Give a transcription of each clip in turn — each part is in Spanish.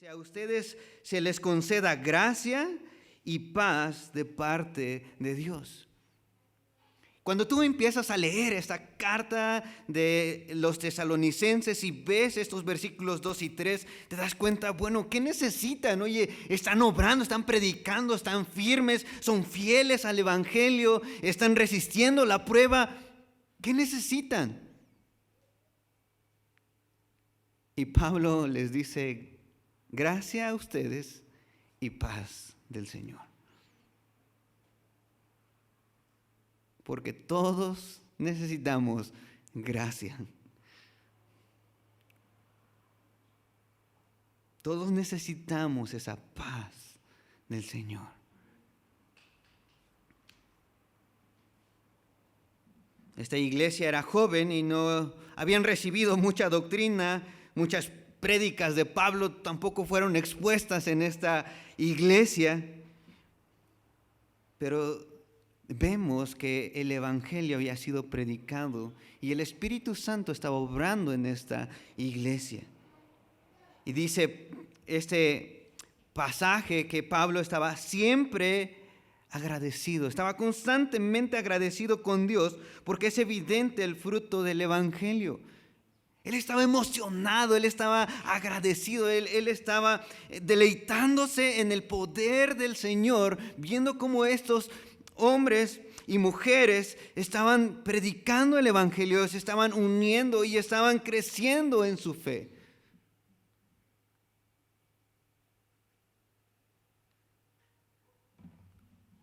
Dice, a ustedes se les conceda gracia y paz de parte de Dios. Cuando tú empiezas a leer esta carta de los tesalonicenses y ves estos versículos 2 y 3, te das cuenta, bueno, ¿qué necesitan? Oye, están obrando, están predicando, están firmes, son fieles al evangelio, están resistiendo la prueba. ¿Qué necesitan? Y Pablo les dice, gracia a ustedes y paz del Señor. Porque todos necesitamos gracia. Todos necesitamos esa paz del Señor. Esta iglesia era joven y no habían recibido mucha doctrina, muchas prédicas de Pablo tampoco fueron expuestas en esta iglesia, pero vemos que el evangelio había sido predicado y el Espíritu Santo estaba obrando en esta iglesia. Y dice este pasaje que Pablo estaba siempre agradecido, estaba constantemente agradecido con Dios porque es evidente el fruto del evangelio. Él estaba emocionado, él estaba agradecido, él estaba deleitándose en el poder del Señor, viendo cómo estos hombres y mujeres estaban predicando el evangelio, se estaban uniendo y estaban creciendo en su fe.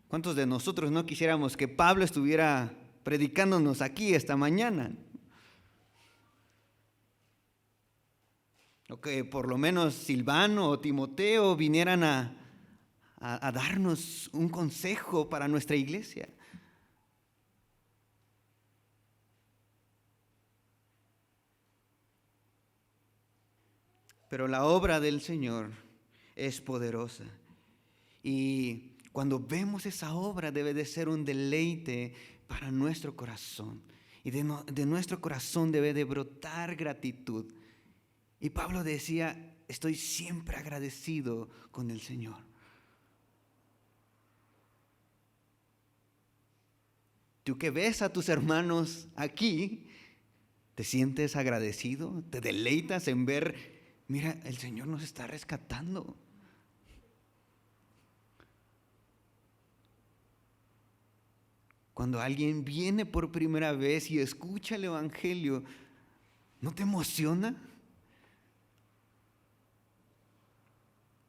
¿Cuántos de nosotros no quisiéramos que Pablo estuviera predicándonos aquí esta mañana? O que por lo menos Silvano o Timoteo vinieran a darnos un consejo para nuestra iglesia. Pero la obra del Señor es poderosa. Y cuando vemos esa obra debe de ser un deleite para nuestro corazón. Y de nuestro corazón debe de brotar gratitud. Y Pablo decía, estoy siempre agradecido con el Señor. Tú que ves a tus hermanos aquí, ¿te sientes agradecido? ¿Te deleitas en ver, mira, el Señor nos está rescatando? Cuando alguien viene por primera vez y escucha el evangelio, ¿no te emociona?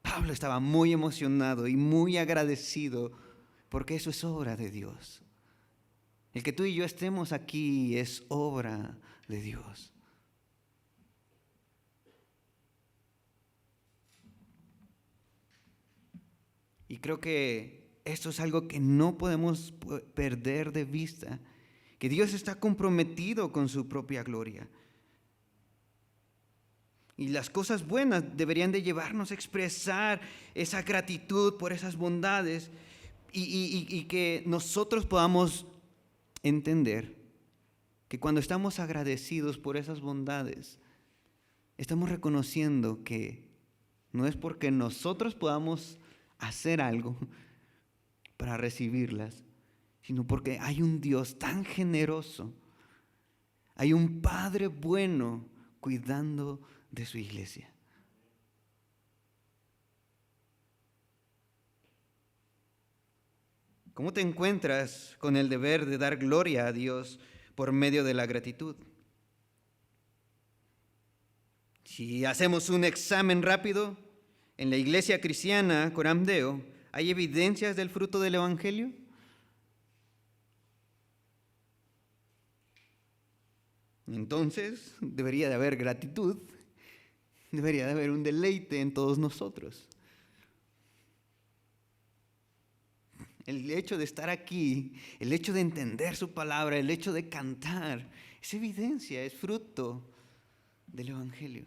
Pablo estaba muy emocionado y muy agradecido porque eso es obra de Dios. El que tú y yo estemos aquí es obra de Dios. Y creo que esto es algo que no podemos perder de vista, que Dios está comprometido con su propia gloria. Y las cosas buenas deberían de llevarnos a expresar esa gratitud por esas bondades y que nosotros podamos entender que cuando estamos agradecidos por esas bondades, estamos reconociendo que no es porque nosotros podamos hacer algo para recibirlas, sino porque hay un Dios tan generoso, hay un Padre bueno cuidando de su iglesia. ¿Cómo te encuentras con el deber de dar gloria a Dios por medio de la gratitud? Si hacemos un examen rápido, en la iglesia cristiana Coram Deo, ¿hay evidencias del fruto del evangelio? Entonces, debería de haber gratitud, debería de haber un deleite en todos nosotros. El hecho de estar aquí, el hecho de entender su palabra, el hecho de cantar, es evidencia, es fruto del evangelio.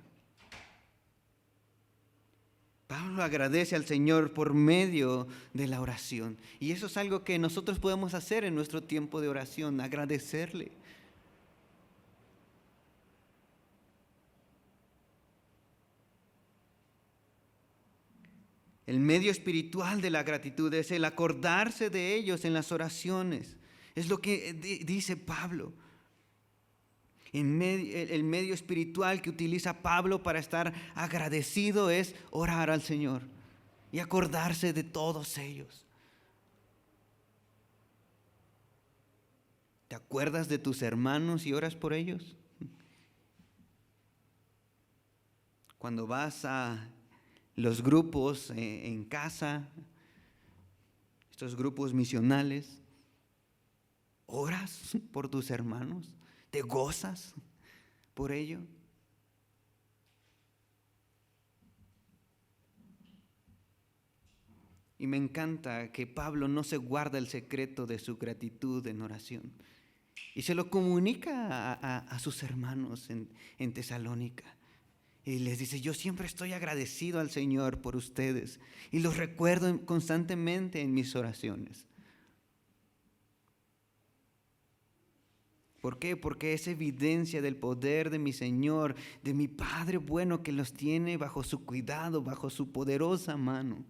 Pablo agradece al Señor por medio de la oración. Y eso es algo que nosotros podemos hacer en nuestro tiempo de oración, agradecerle. El medio espiritual de la gratitud es el acordarse de ellos en las oraciones. Es lo que dice Pablo. El medio espiritual que utiliza Pablo para estar agradecido es orar al Señor y acordarse de todos ellos. ¿Te acuerdas de tus hermanos y oras por ellos? Cuando vas a los grupos en casa, estos grupos misionales, ¿oras por tus hermanos? ¿Te gozas por ello? Y me encanta que Pablo no se guarda el secreto de su gratitud en oración y se lo comunica a sus hermanos en Tesalónica. Y les dice: yo siempre estoy agradecido al Señor por ustedes y los recuerdo constantemente en mis oraciones. ¿Por qué? Porque es evidencia del poder de mi Señor, de mi Padre bueno que los tiene bajo su cuidado, bajo su poderosa mano.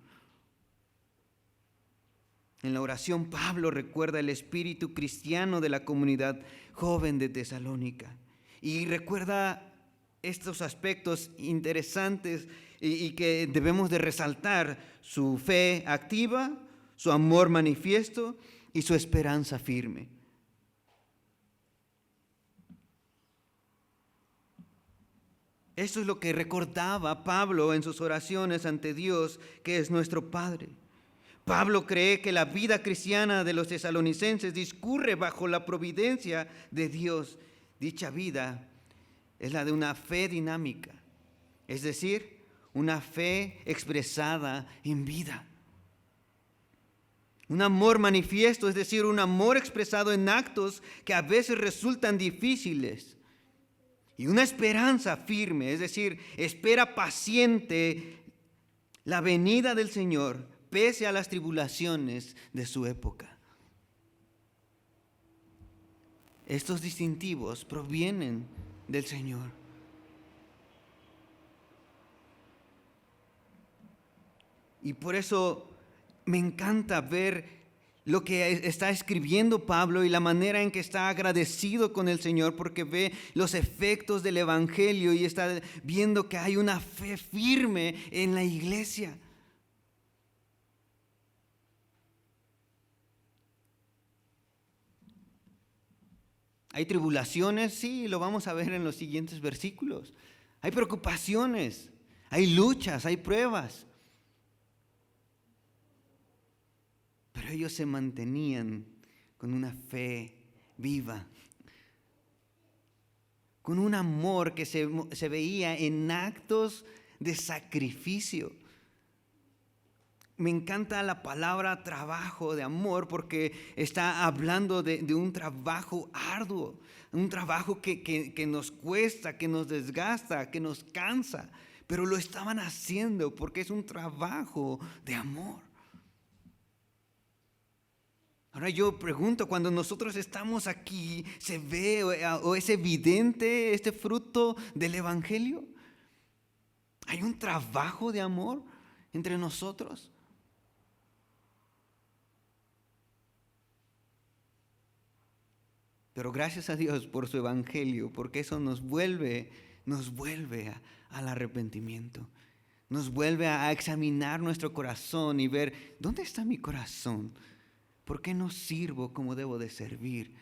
En la oración, Pablo recuerda el espíritu cristiano de la comunidad joven de Tesalónica y recuerda estos aspectos interesantes y que debemos de resaltar: su fe activa, su amor manifiesto y su esperanza firme. Eso es lo que recordaba Pablo en sus oraciones ante Dios, que es nuestro Padre. Pablo cree que la vida cristiana de los tesalonicenses discurre bajo la providencia de Dios. Dicha vida es la de una fe dinámica, es decir, una fe expresada en vida. Un amor manifiesto, es decir, un amor expresado en actos que a veces resultan difíciles. Y una esperanza firme, es decir, espera paciente la venida del Señor pese a las tribulaciones de su época. Estos distintivos provienen del Señor. Y por eso me encanta ver lo que está escribiendo Pablo y la manera en que está agradecido con el Señor, porque ve los efectos del Evangelio y está viendo que hay una fe firme en la iglesia. Hay tribulaciones, sí, lo vamos a ver en los siguientes versículos. Hay preocupaciones, hay luchas, hay pruebas. Pero ellos se mantenían con una fe viva, con un amor que se veía en actos de sacrificio. Me encanta la palabra trabajo de amor porque está hablando de un trabajo arduo, un trabajo que nos cuesta, que nos desgasta, que nos cansa, pero lo estaban haciendo porque es un trabajo de amor. Ahora yo pregunto, cuando nosotros estamos aquí, ¿se ve o es evidente este fruto del Evangelio? ¿Hay un trabajo de amor entre nosotros? Pero gracias a Dios por su Evangelio, porque eso nos vuelve al arrepentimiento. Nos vuelve a examinar nuestro corazón y ver, ¿dónde está mi corazón? ¿Por qué no sirvo como debo de servir?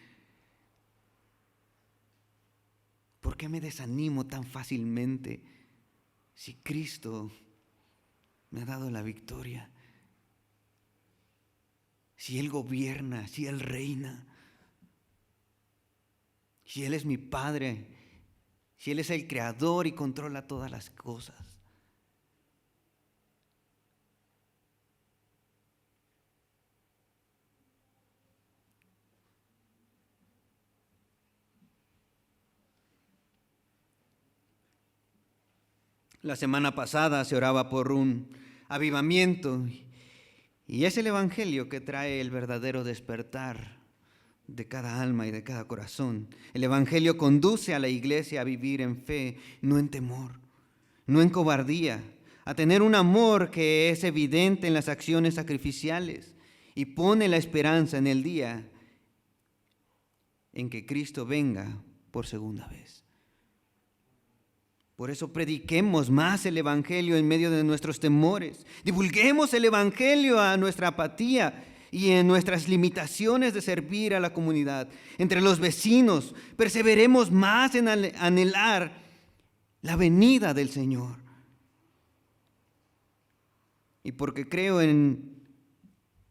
¿Por qué me desanimo tan fácilmente si Cristo me ha dado la victoria? Si Él gobierna, si Él reina, si Él es mi Padre, si Él es el Creador y controla todas las cosas. La semana pasada se oraba por un avivamiento y es el Evangelio que trae el verdadero despertar de cada alma y de cada corazón. El Evangelio conduce a la iglesia a vivir en fe, no en temor, no en cobardía, a tener un amor que es evidente en las acciones sacrificiales y pone la esperanza en el día en que Cristo venga por segunda vez. Por eso prediquemos más el Evangelio en medio de nuestros temores. Divulguemos el Evangelio a nuestra apatía y en nuestras limitaciones de servir a la comunidad. Entre los vecinos, perseveremos más en anhelar la venida del Señor. Y porque creo en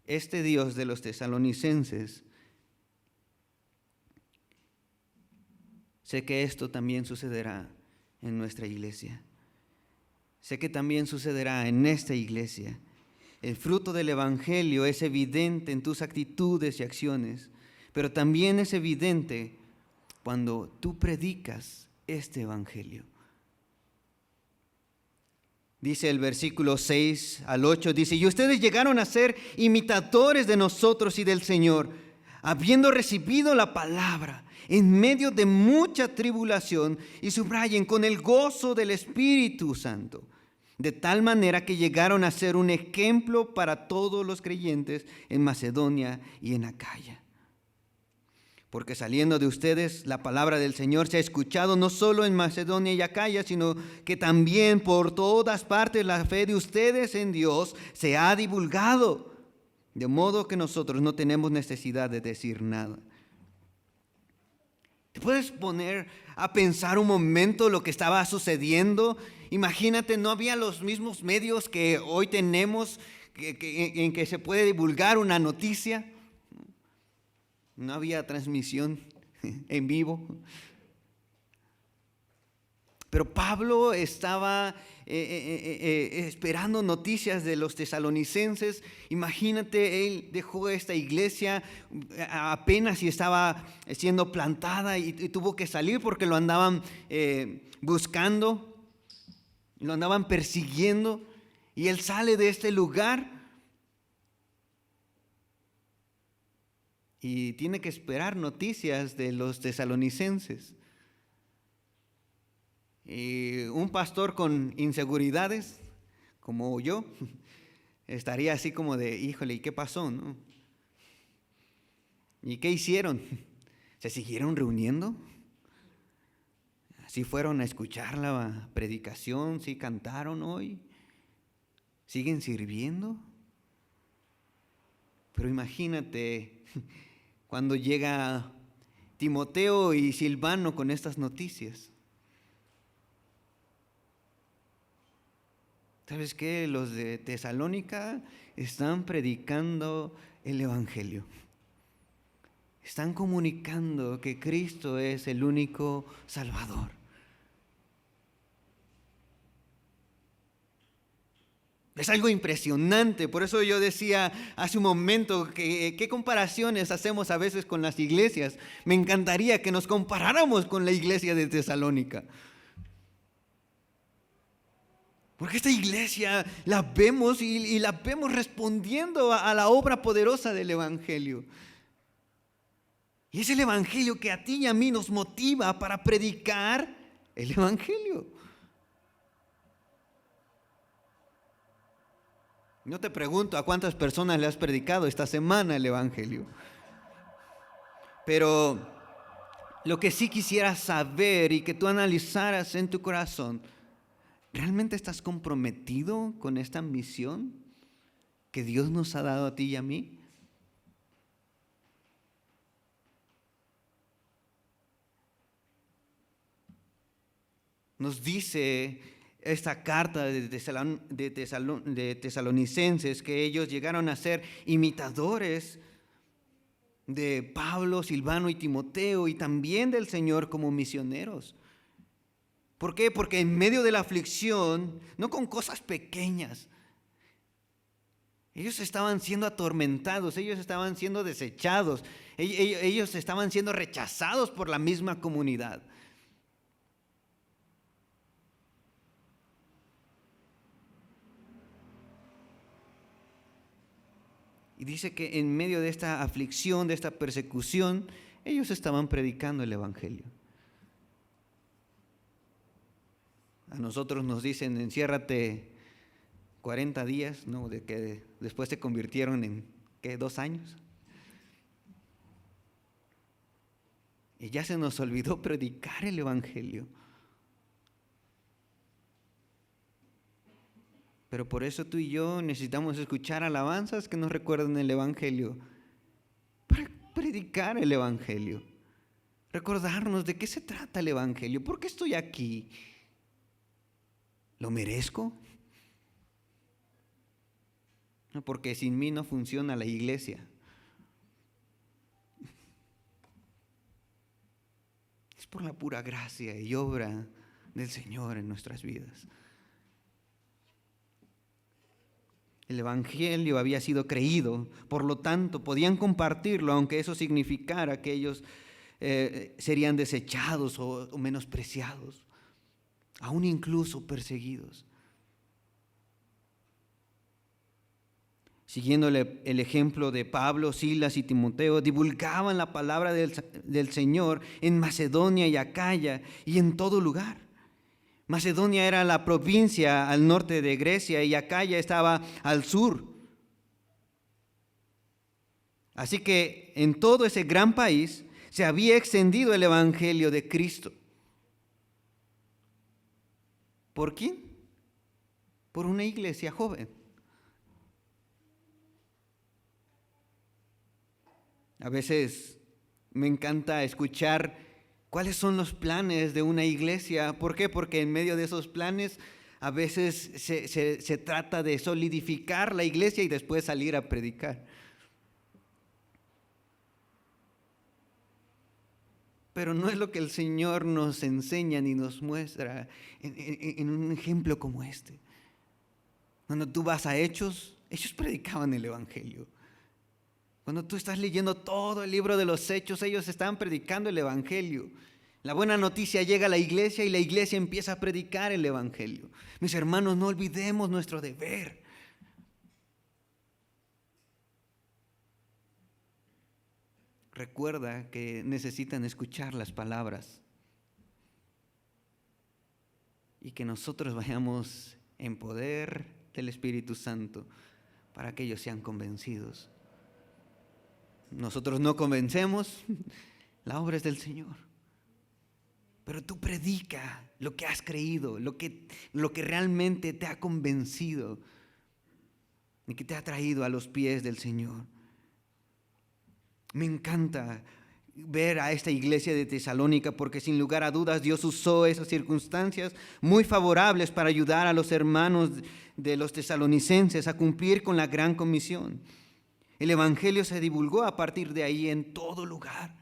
este Dios de los tesalonicenses, sé que esto también sucederá en nuestra iglesia. Sé que también sucederá en esta iglesia. El fruto del Evangelio es evidente en tus actitudes y acciones, pero también es evidente cuando tú predicas este Evangelio. Dice el versículo 6 al 8, dice: y ustedes llegaron a ser imitadores de nosotros y del Señor, habiendo recibido la palabra en medio de mucha tribulación, y subrayen, con el gozo del Espíritu Santo, de tal manera que llegaron a ser un ejemplo para todos los creyentes en Macedonia y en Acaya. Porque saliendo de ustedes, la palabra del Señor se ha escuchado no solo en Macedonia y Acaya, sino que también por todas partes la fe de ustedes en Dios se ha divulgado, de modo que nosotros no tenemos necesidad de decir nada. ¿Te puedes poner a pensar un momento lo que estaba sucediendo? Imagínate, no había los mismos medios que hoy tenemos en que se puede divulgar una noticia. No había transmisión en vivo. Pero Pablo estaba esperando noticias de los tesalonicenses. Imagínate, él dejó esta iglesia apenas si estaba siendo plantada y tuvo que salir porque lo andaban buscando, lo andaban persiguiendo, y él sale de este lugar y tiene que esperar noticias de los tesalonicenses. Y un pastor con inseguridades, como yo, estaría así como de, híjole, ¿y qué pasó, no? ¿Y qué hicieron? ¿Se siguieron reuniendo? ¿Sí fueron a escuchar la predicación? ¿Sí cantaron hoy? ¿Siguen sirviendo? Pero imagínate cuando llega Timoteo y Silvano con estas noticias. ¿Sabes qué? Los de Tesalónica están predicando el Evangelio. Están comunicando que Cristo es el único Salvador. Es algo impresionante. Por eso yo decía hace un momento que qué comparaciones hacemos a veces con las iglesias. Me encantaría que nos comparáramos con la iglesia de Tesalónica. Porque esta iglesia la vemos y la vemos respondiendo a la obra poderosa del Evangelio. Y es el Evangelio que a ti y a mí nos motiva para predicar el Evangelio. No te pregunto a cuántas personas le has predicado esta semana el Evangelio. Pero lo que sí quisiera saber y que tú analizaras en tu corazón, ¿realmente estás comprometido con esta misión que Dios nos ha dado a ti y a mí? Nos dice esta carta de Tesalonicenses que ellos llegaron a ser imitadores de Pablo, Silvano y Timoteo, y también del Señor como misioneros. ¿Por qué? Porque en medio de la aflicción, no con cosas pequeñas, ellos estaban siendo atormentados, ellos estaban siendo desechados, ellos estaban siendo rechazados por la misma comunidad. Y dice que en medio de esta aflicción, de esta persecución, ellos estaban predicando el Evangelio. A nosotros nos dicen, enciérrate 40 días, ¿no? De que después se convirtieron en, ¿qué? 2 años. Y ya se nos olvidó predicar el Evangelio. Pero por eso tú y yo necesitamos escuchar alabanzas que nos recuerden el Evangelio. Para predicar el Evangelio. Recordarnos de qué se trata el Evangelio. ¿Por qué estoy aquí? ¿Lo merezco? No, porque sin mí no funciona la iglesia. Es por la pura gracia y obra del Señor en nuestras vidas. El Evangelio había sido creído, por lo tanto podían compartirlo, aunque eso significara que ellos serían desechados o menospreciados, aún incluso perseguidos. Siguiendo el ejemplo de Pablo, Silas y Timoteo, divulgaban la palabra del Señor en Macedonia y Acaya y en todo lugar. Macedonia era la provincia al norte de Grecia y Acaya estaba al sur. Así que en todo ese gran país se había extendido el Evangelio de Cristo. ¿Por quién? Por una iglesia joven. A veces me encanta escuchar cuáles son los planes de una iglesia. ¿Por qué? Porque en medio de esos planes a veces se trata de solidificar la iglesia y después salir a predicar. Pero no es lo que el Señor nos enseña ni nos muestra en un ejemplo como este. Cuando tú vas a Hechos, ellos predicaban el Evangelio. Cuando tú estás leyendo todo el libro de los Hechos, ellos estaban predicando el Evangelio. La buena noticia llega a la iglesia y la iglesia empieza a predicar el Evangelio. Mis hermanos, no olvidemos nuestro deber. Recuerda que necesitan escuchar las palabras y que nosotros vayamos en poder del Espíritu Santo para que ellos sean convencidos. Nosotros no convencemos, la obra es del Señor. Pero tú predica lo que has creído, lo que realmente te ha convencido y que te ha traído a los pies del Señor. Me encanta ver a esta iglesia de Tesalónica porque sin lugar a dudas Dios usó esas circunstancias muy favorables para ayudar a los hermanos de los tesalonicenses a cumplir con la gran comisión. El Evangelio se divulgó a partir de ahí en todo lugar.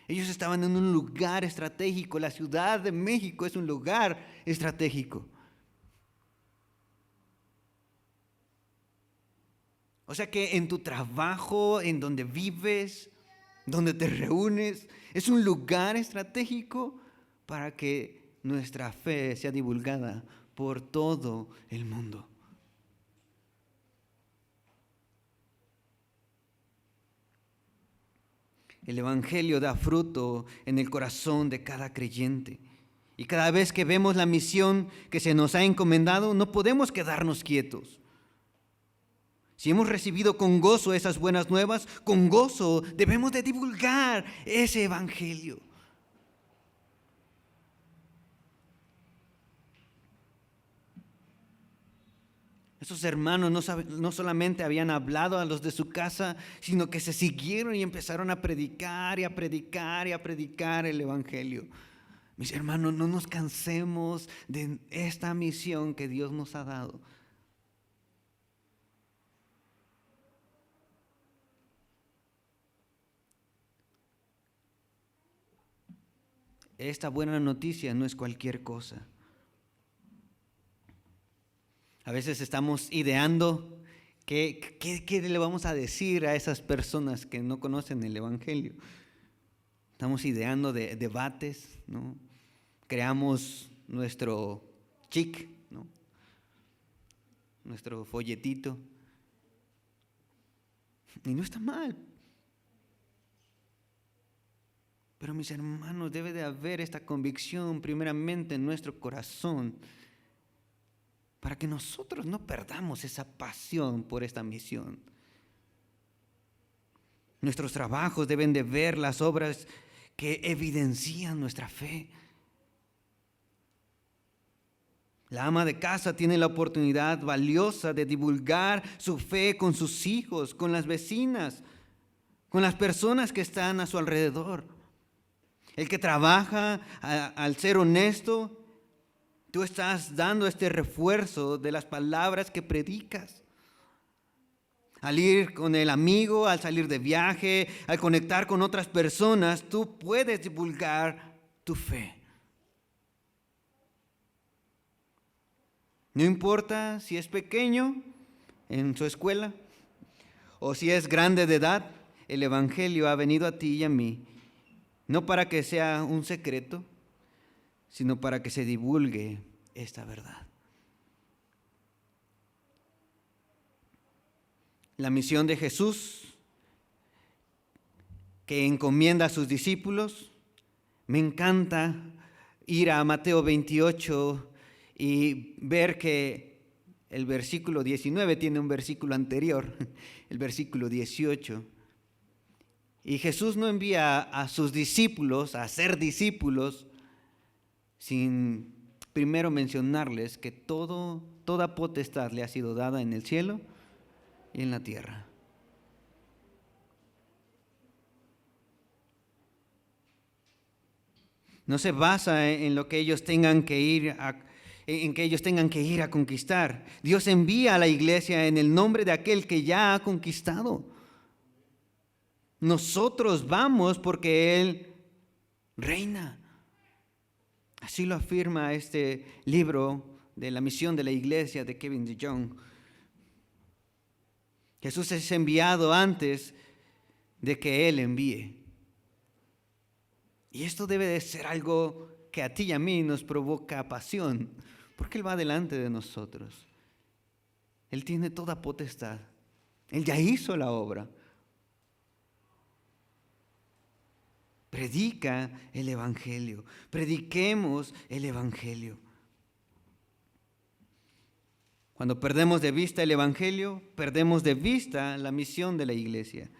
Ellos estaban en un lugar estratégico. La Ciudad de México es un lugar estratégico. O sea que en tu trabajo, en donde vives, donde te reúnes, es un lugar estratégico para que nuestra fe sea divulgada por todo el mundo. El Evangelio da fruto en el corazón de cada creyente. Y cada vez que vemos la misión que se nos ha encomendado, no podemos quedarnos quietos. Si hemos recibido con gozo esas buenas nuevas, con gozo debemos de divulgar ese Evangelio. Esos hermanos no solamente habían hablado a los de su casa, sino que se siguieron y empezaron a predicar y a predicar y a predicar el Evangelio. Mis hermanos, no nos cansemos de esta misión que Dios nos ha dado. Esta buena noticia no es cualquier cosa. A veces estamos ideando qué le vamos a decir a esas personas que no conocen el Evangelio. Estamos ideando debates, ¿no? Creamos nuestro chic, ¿no? Nuestro folletito. Y no está mal. Pero mis hermanos, debe de haber esta convicción primeramente en nuestro corazón para que nosotros no perdamos esa pasión por esta misión. Nuestros trabajos deben de ver las obras que evidencian nuestra fe. La ama de casa tiene la oportunidad valiosa de divulgar su fe con sus hijos, con las vecinas, con las personas que están a su alrededor. El que trabaja, al ser honesto, tú estás dando este refuerzo de las palabras que predicas. Al ir con el amigo, al salir de viaje, al conectar con otras personas, tú puedes divulgar tu fe. No importa si es pequeño en su escuela o si es grande de edad, el Evangelio ha venido a ti y a mí, no para que sea un secreto, sino para que se divulgue esta verdad. La misión de Jesús, que encomienda a sus discípulos, me encanta ir a Mateo 28 y ver que el versículo 19 tiene un versículo anterior, el versículo 18. Y Jesús no envía a sus discípulos a ser discípulos sin primero mencionarles que toda potestad le ha sido dada en el cielo y en la tierra. No se basa en lo que ellos tengan que ir a conquistar. Dios envía a la iglesia en el nombre de aquel que ya ha conquistado. Nosotros vamos porque Él reina. Así lo afirma este libro de la misión de la iglesia de Kevin DeYoung. Jesús es enviado antes de que Él envíe. Y esto debe de ser algo que a ti y a mí nos provoca pasión, porque Él va delante de nosotros. Él tiene toda potestad. Él ya hizo la obra. Predica el Evangelio. Prediquemos el Evangelio. Cuando perdemos de vista el Evangelio, perdemos de vista la misión de la iglesia.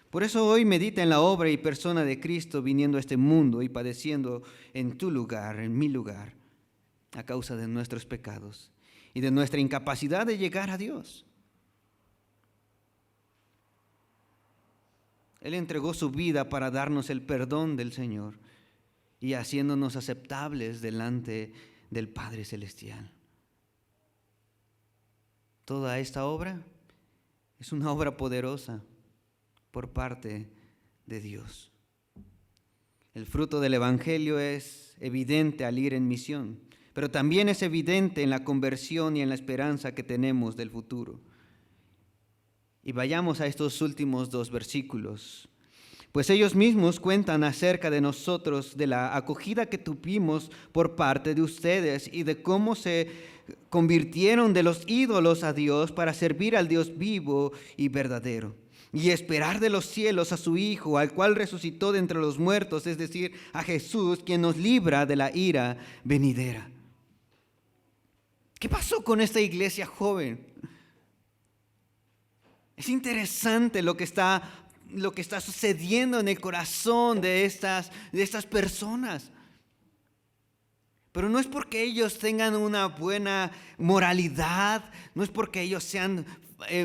Por eso hoy medita en la obra y persona de Cristo viniendo a este mundo y padeciendo en tu lugar, en mi lugar, a causa de nuestros pecados y de nuestra incapacidad de llegar a Dios. Él entregó su vida para darnos el perdón del Señor y haciéndonos aceptables delante del Padre Celestial. Toda esta obra es una obra poderosa por parte de Dios. El fruto del Evangelio es evidente al ir en misión, pero también es evidente en la conversión y en la esperanza que tenemos del futuro. Y vayamos a estos últimos 2 versículos. Pues ellos mismos cuentan acerca de nosotros, de la acogida que tuvimos por parte de ustedes y de cómo se convirtieron de los ídolos a Dios para servir al Dios vivo y verdadero y esperar de los cielos a su Hijo, al cual resucitó de entre los muertos, es decir, a Jesús, quien nos libra de la ira venidera. ¿Qué pasó con esta iglesia joven? Es interesante lo que está sucediendo en el corazón de estas personas. Pero no es porque ellos tengan una buena moralidad, no es porque ellos sean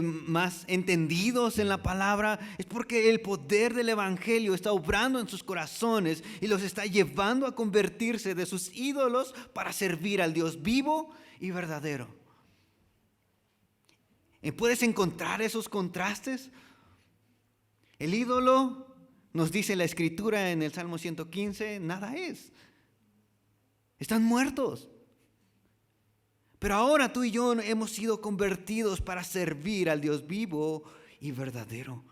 más entendidos en la palabra, es porque el poder del Evangelio está obrando en sus corazones y los está llevando a convertirse de sus ídolos para servir al Dios vivo y verdadero. ¿Puedes encontrar esos contrastes? El ídolo, nos dice la Escritura en el Salmo 115, nada es. Están muertos. Pero ahora tú y yo hemos sido convertidos para servir al Dios vivo y verdadero.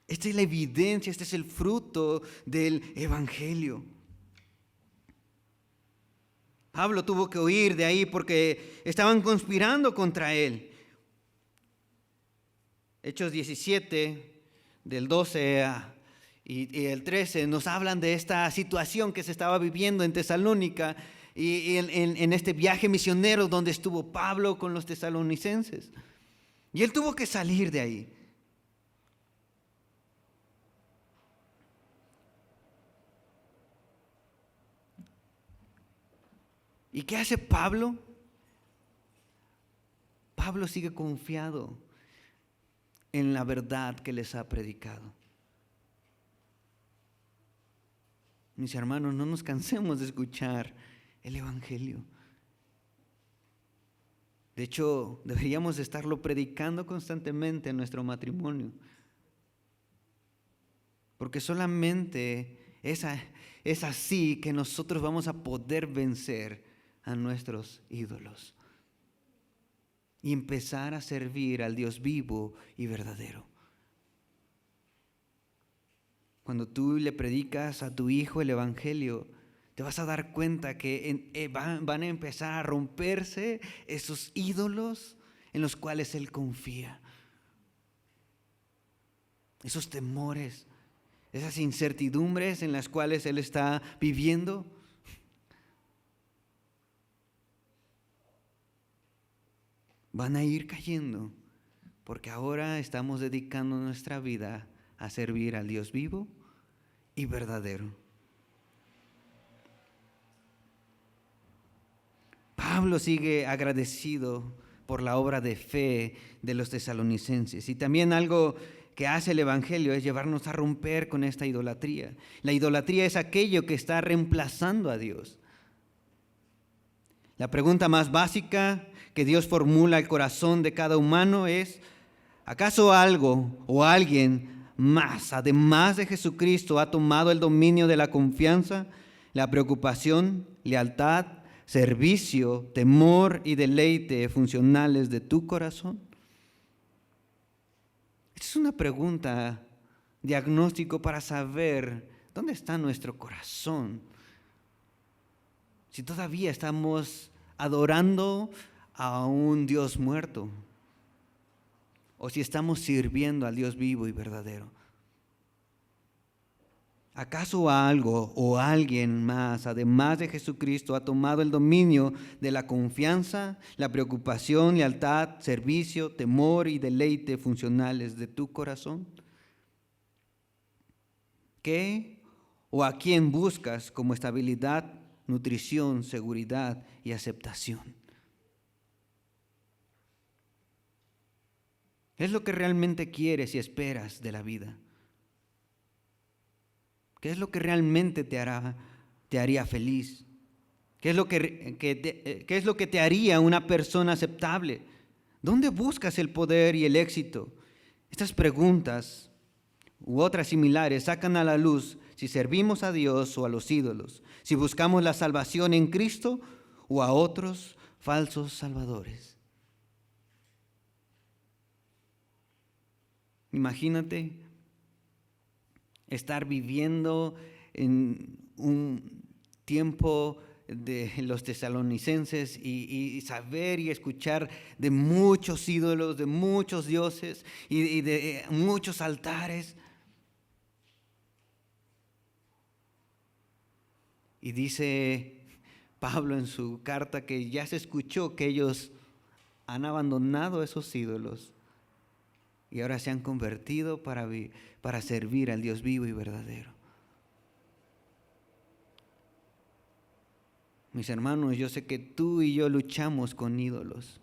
Esta es la evidencia, este es el fruto del Evangelio. Pablo tuvo que huir de ahí porque estaban conspirando contra él. Hechos 17, del 12 y el 13 nos hablan de esta situación que se estaba viviendo en Tesalónica y en este viaje misionero donde estuvo Pablo con los tesalonicenses. Y él tuvo que salir de ahí. ¿Y qué hace Pablo? Pablo sigue confiado en la verdad que les ha predicado. Mis hermanos, no nos cansemos de escuchar el Evangelio. De hecho, deberíamos estarlo predicando constantemente en nuestro matrimonio. Porque solamente es así que nosotros vamos a poder vencer a nuestros ídolos y empezar a servir al Dios vivo y verdadero. Cuando tú le predicas a tu hijo el Evangelio, te vas a dar cuenta que van a empezar a romperse esos ídolos en los cuales él confía. Esos temores, esas incertidumbres en las cuales él está viviendo. Van a ir cayendo porque ahora estamos dedicando nuestra vida a servir al Dios vivo y verdadero. Pablo sigue agradecido por la obra de fe de los tesalonicenses. Y también algo que hace el Evangelio es llevarnos a romper con esta idolatría. La idolatría es aquello que está reemplazando a Dios. La pregunta más básica que Dios formula al corazón de cada humano es: ¿acaso algo o alguien más, además de Jesucristo, ha tomado el dominio de la confianza, la preocupación, lealtad, servicio, temor y deleite funcionales de tu corazón? Esta es una pregunta diagnóstico para saber dónde está nuestro corazón. Si todavía estamos adorando a un Dios muerto, o si estamos sirviendo al Dios vivo y verdadero. ¿Acaso algo o alguien más, además de Jesucristo, ha tomado el dominio de la confianza, la preocupación, lealtad, servicio, temor y deleite funcionales de tu corazón? ¿Qué o a quién buscas como estabilidad, nutrición, seguridad y aceptación? ¿Qué es lo que realmente quieres y esperas de la vida? ¿Qué es lo que realmente te haría feliz? ¿Qué es lo qué es lo que te haría una persona aceptable? ¿Dónde buscas el poder y el éxito? Estas preguntas u otras similares sacan a la luz si servimos a Dios o a los ídolos, si buscamos la salvación en Cristo o a otros falsos salvadores. Imagínate estar viviendo en un tiempo de los tesalonicenses y saber y escuchar de muchos ídolos, de muchos dioses y de muchos altares. Y dice Pablo en su carta que ya se escuchó que ellos han abandonado esos ídolos y ahora se han convertido para servir al Dios vivo y verdadero. Mis hermanos, yo sé que tú y yo luchamos con ídolos.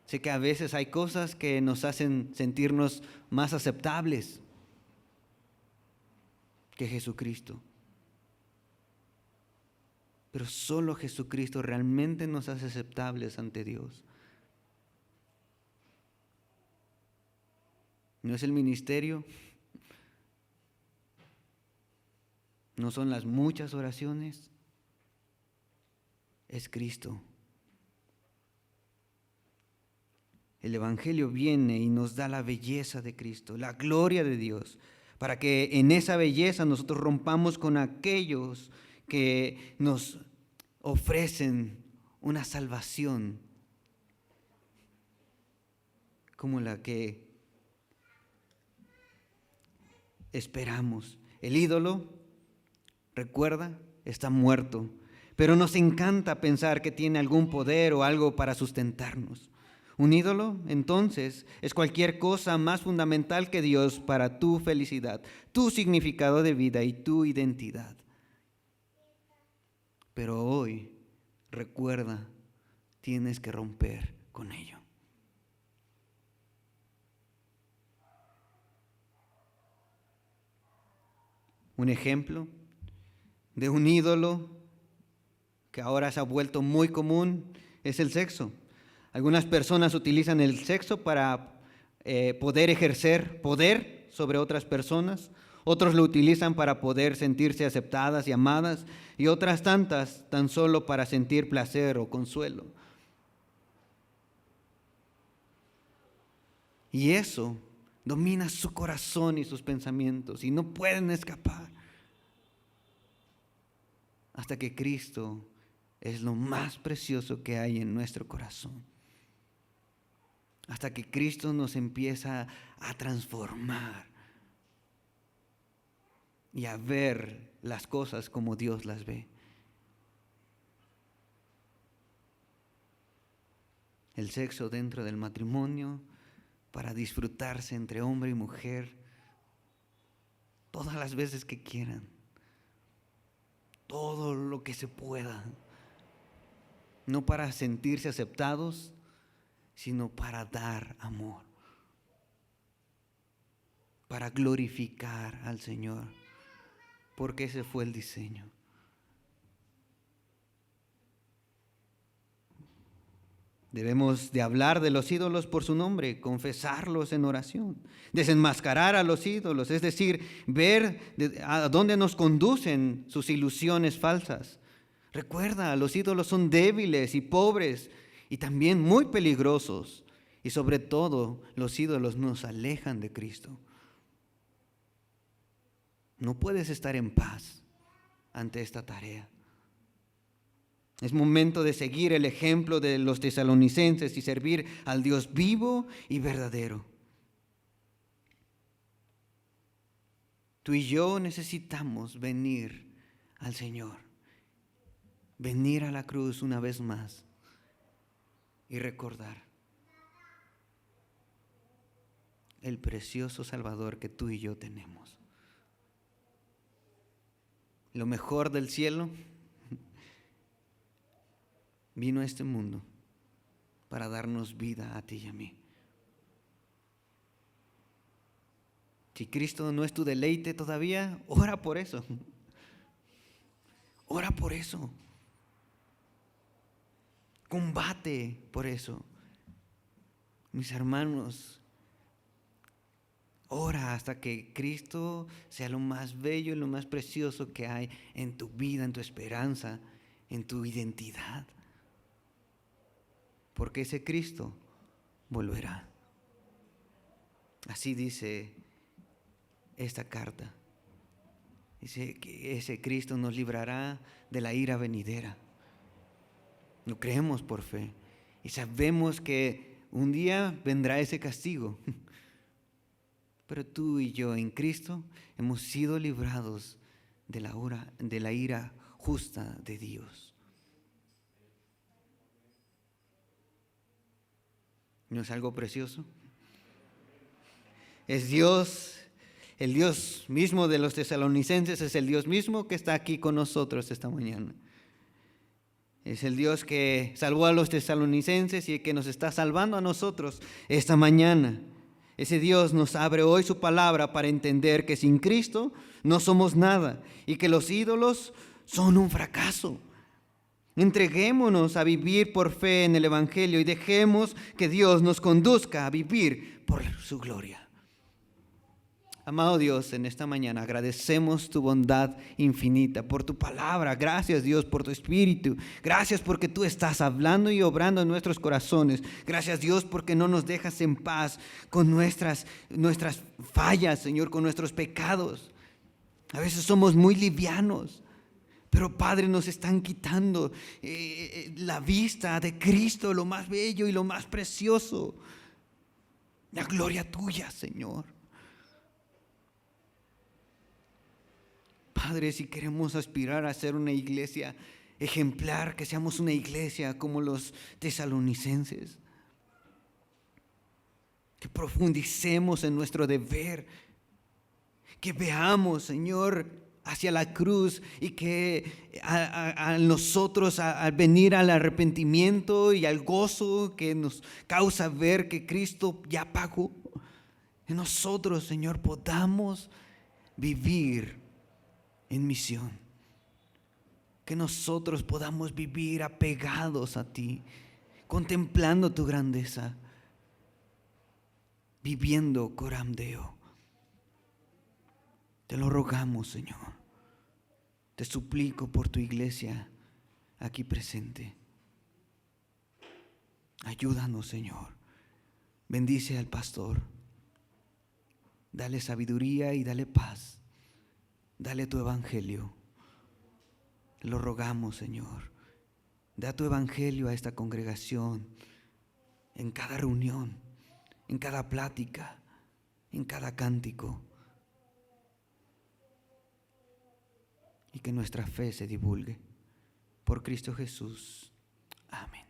Sé que a veces hay cosas que nos hacen sentirnos más aceptables que Jesucristo. Pero solo Jesucristo realmente nos hace aceptables ante Dios. No es el ministerio, no son las muchas oraciones, es Cristo. El Evangelio viene y nos da la belleza de Cristo, la gloria de Dios, para que en esa belleza nosotros rompamos con aquellos que nos ofrecen una salvación como la que esperamos. El ídolo, recuerda, está muerto, pero nos encanta pensar que tiene algún poder o algo para sustentarnos. Un ídolo, entonces, es cualquier cosa más fundamental que Dios para tu felicidad, tu significado de vida y tu identidad. Pero hoy, recuerda, tienes que romper con ello. Un ejemplo de un ídolo que ahora se ha vuelto muy común es el sexo. Algunas personas utilizan el sexo para poder ejercer poder sobre otras personas. Otros lo utilizan para poder sentirse aceptadas y amadas, y otras tantas tan solo para sentir placer o consuelo. Y eso domina su corazón y sus pensamientos, y no pueden escapar hasta que Cristo es lo más precioso que hay en nuestro corazón. Hasta que Cristo nos empieza a transformar y a ver las cosas como Dios las ve. El sexo dentro del matrimonio para disfrutarse entre hombre y mujer todas las veces que quieran, todo lo que se pueda, no para sentirse aceptados, sino para dar amor, para glorificar al Señor, porque ese fue el diseño. Debemos de hablar de los ídolos por su nombre, confesarlos en oración, desenmascarar a los ídolos, es decir, ver a dónde nos conducen sus ilusiones falsas. Recuerda, los ídolos son débiles y pobres y también muy peligrosos, y sobre todo los ídolos nos alejan de Cristo. No puedes estar en paz ante esta tarea. Es momento de seguir el ejemplo de los tesalonicenses y servir al Dios vivo y verdadero. Tú y yo necesitamos venir al Señor, venir a la cruz una vez más y recordar el precioso Salvador que tú y yo tenemos. Lo mejor del cielo vino a este mundo para darnos vida a ti y a mí. Si Cristo no es tu deleite todavía, ora por eso. Ora por eso. Combate por eso. Mis hermanos, ora hasta que Cristo sea lo más bello y lo más precioso que hay en tu vida, en tu esperanza, en tu identidad. Porque ese Cristo volverá. Así dice esta carta. Dice que ese Cristo nos librará de la ira venidera. Lo creemos por fe y sabemos que un día vendrá ese castigo. Pero tú y yo en Cristo hemos sido librados de la ira justa de Dios. ¿No es algo precioso? Es Dios, el Dios mismo de los tesalonicenses, es el Dios mismo que está aquí con nosotros esta mañana. Es el Dios que salvó a los tesalonicenses y que nos está salvando a nosotros esta mañana. Ese Dios nos abre hoy su palabra para entender que sin Cristo no somos nada y que los ídolos son un fracaso. Entreguémonos a vivir por fe en el Evangelio y dejemos que Dios nos conduzca a vivir por su gloria. Amado Dios, en esta mañana agradecemos tu bondad infinita por tu palabra. Gracias, Dios, por tu Espíritu. Gracias porque tú estás hablando y obrando en nuestros corazones. Gracias, Dios, porque no nos dejas en paz con nuestras fallas, Señor, con nuestros pecados. A veces somos muy livianos. Pero Padre, nos están quitando la vista de Cristo, lo más bello y lo más precioso. La gloria tuya, Señor. Padre, si queremos aspirar a ser una iglesia ejemplar, que seamos una iglesia como los tesalonicenses, que profundicemos en nuestro deber, que veamos, Señor, hacia la cruz y que a nosotros al venir al arrepentimiento y al gozo que nos causa ver que Cristo ya pagó, en nosotros, Señor, podamos vivir en misión, que nosotros podamos vivir apegados a ti, contemplando tu grandeza, viviendo coram Deo. Te lo rogamos, Señor. Te suplico por tu iglesia aquí presente. Ayúdanos, Señor. Bendice al pastor. Dale sabiduría y dale paz. Dale tu evangelio. Te lo rogamos, Señor. Da tu evangelio a esta congregación, en cada reunión, en cada plática, en cada cántico. Y que nuestra fe se divulgue. Por Cristo Jesús. Amén.